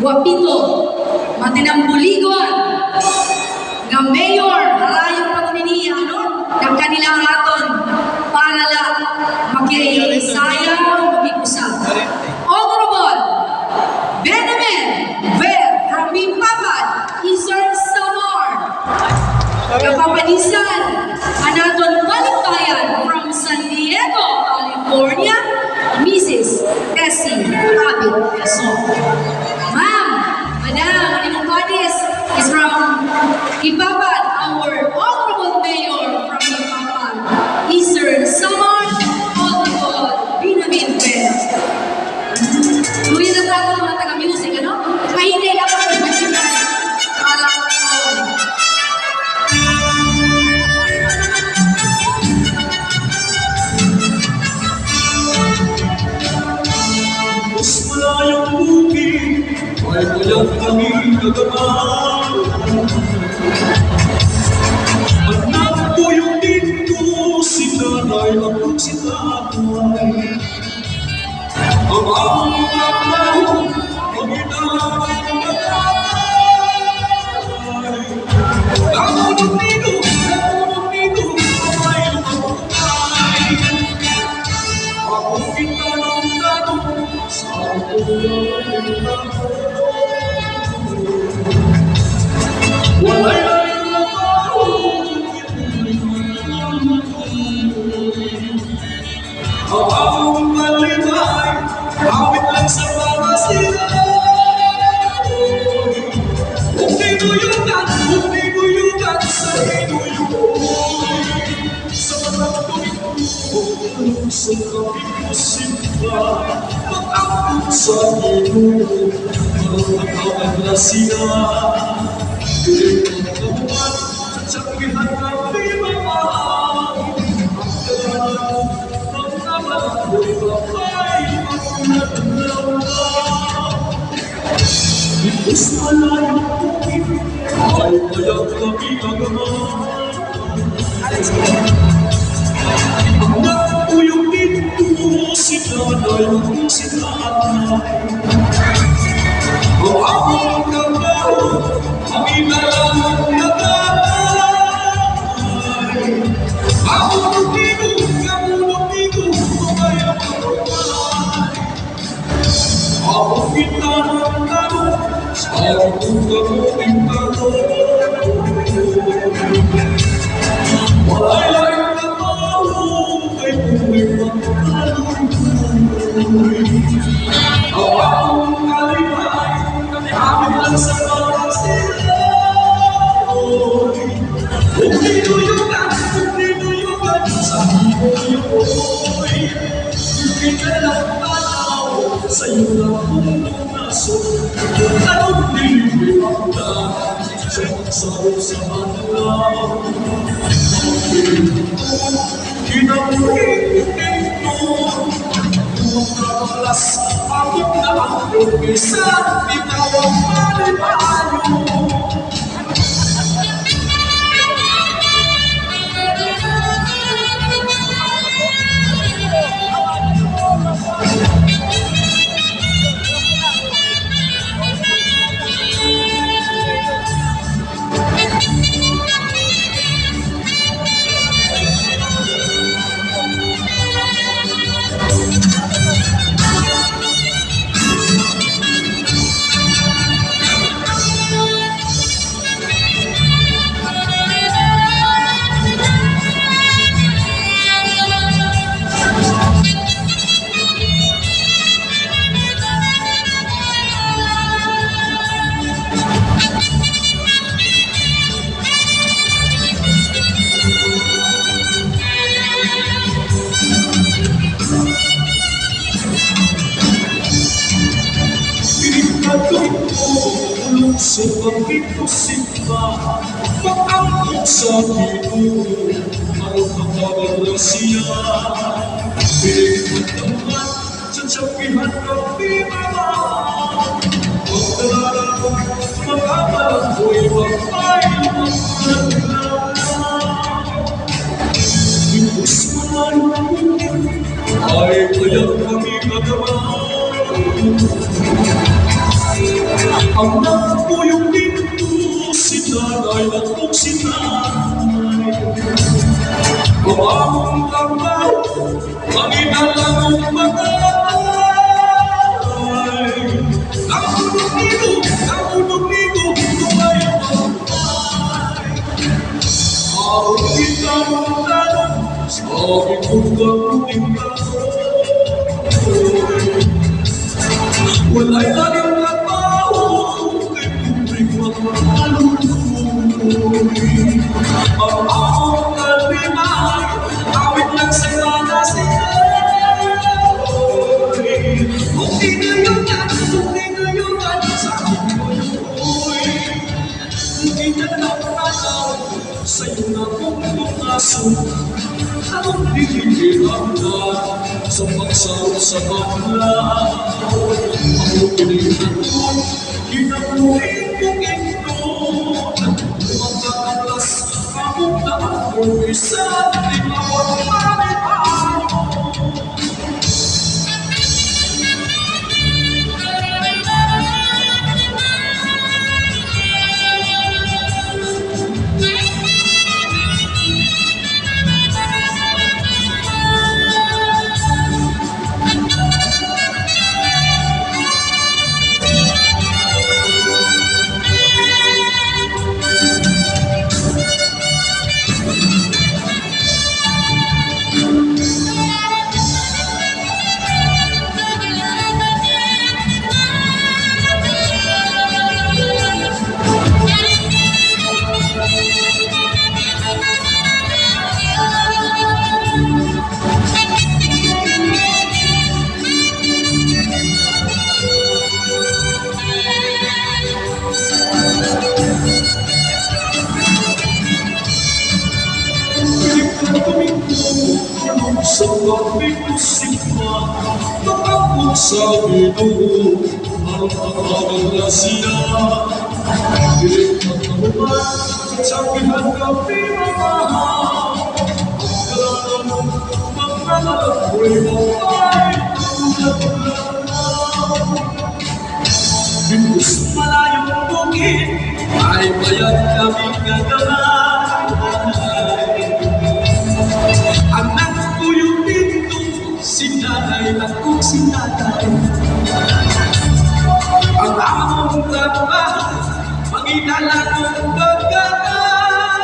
Wapito, matinambuligon, nga mayor, harayong pagminiya, ng kanilang aton, para la makisayaw, makikusa. Honorable Benjamin Ver from Mimpapad, Eastern Samar. Kapapanisan, anaton balikbayan from San Diego, California, Mrs. Tessie Abit Quezon. Ma'am, Madam, Animopades is from Mimpapad, our Honorable Mayor from Mimpapad, Eastern Samar, Honorable Benjamin Ver. Tuloy na tayo mga taga-music, Mahinay lang ako ng para mas malayang bukid ay walang kami kagaman. At nakapuyong dito si nanay at si tatay. Ang aming pagmahal, pag-inaaral na tatay. Namunong dito, kamay matutay. Ako kita ng tanong sa kulay na walay layo na tao, ang among malibay, awit lang sa mga sila. Kung tinuyugan sa inuyugoy, sa mga tuwing kung sa kapikusimba, mag-akot sa iyo, ang grasya. Piling ang kabuhan, tsakihan ng limang ang naman ko'y babay ang naglaw. Imbes malayang bukid, ay mayang kami agaman. Ang nakapuyong dito si nanay at si tatay. Ang among trabaho, ang inalang na tatay. Kamulong dito, kumayang kapatay. Ako kita ng tanong, sa akong kamuting tanong. Walay layo na tao, kay kumu'y magkaluloy. Ang akong kalibay, amin lang sa mga sila. Kung tinuyugan sa inuyugoy, yung kailang tanaw, sa'yo lang kung punaso. Anong niliwag na, siya magsaro sa manlaw. Kinamuhin ito, kung kapalas, pagod na ang umpisa, ikaw ang malibayo. Sa pagkikusimba, pag-angkot sa pino, marunong siya. Piling magdaman, tsatsakihan ng bimama. Magdalaran, mag-amalan ko'y magpay, magdalaran. Imbus malayang ay kaya kami magawa. Ang nagpuyong dito, si nanay at kung si nanay. Kumamong trabaho, panginalang bagay. Nakunog nito, tumayo ang bahay. Ako kita mong tanong, sabi kong gamuting wala'y lalim na tao, kay tubig magpaluloy. Ang akong kalbimay, awit lang sa kanasiyoy. Kung di ngayon yan, sa akin mo yukoy. Hindi na nakakalaw, sa'yo na kong lumaso. Anong hihihirap na sa pagsarap sa bakla? Ako pinignan, ginabuhin kong ito. Magkakalas, kamong na akong isa, di mawag panipaano. Sa kapit ko sigma, nakapot sa ginoo, marapatagal na siya. Pilit na tahuman, sabihan kami mamahal. Ang mo, mga nalakoy mapay, tulad na. Bimbus malayong bukid, ay bayad kami gagalay. Ang nagpuyong dito, si nanay at kung si nanay. Ang among trabaho, manginala ng bagay.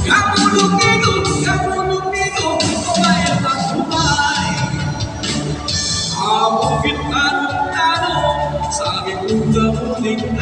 Kamulong nito, kumayat at kumay. Among kitanong-tanong, sa aming unang-uling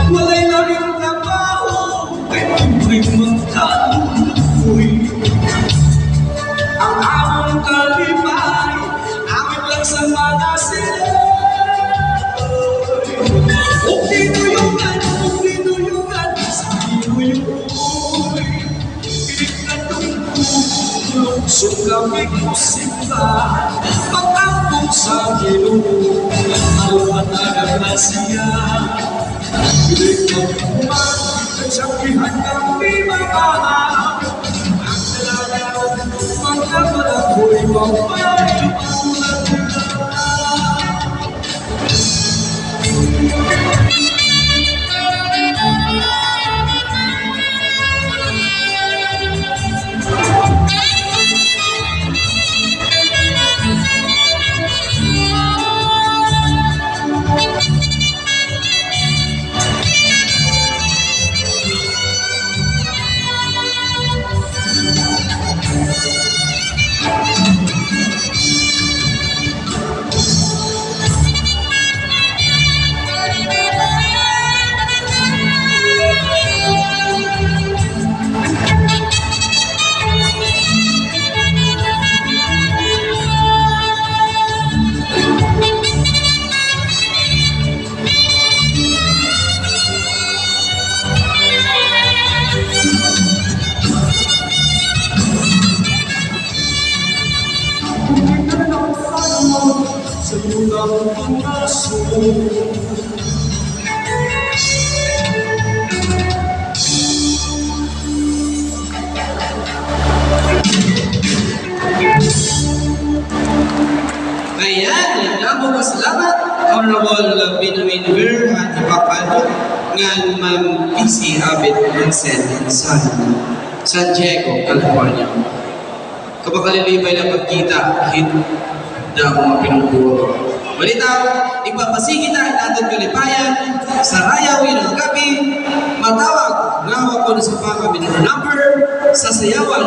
wala'y laring trabaho, kay tubig magkaluloy. Ang among kalipay, amin lang sa mga siloy. Kung dinuyugan, sa dinuyugoy. Pinagkatong tulong, sulamig mo simba. Pag-ambong sa ginoo, alwanagan na siya. Pilit na kuman, nagsabihan kami mamahal. Ang dalagaw, mga malakoy mapay, tulad nila. Sa unang pangkaso. Honorable Benjamin Ver at ipapalo ng Ma'am PC Abit Vincent San Diego, California. Kapakalilibay na pagkita, hit na mga pinungkulo. Balitaw, ipapasigi tayo natin kalipayan sa rayawin ng gabi, matawag, ngawak ko na sa pangkabinang number, sa sayawan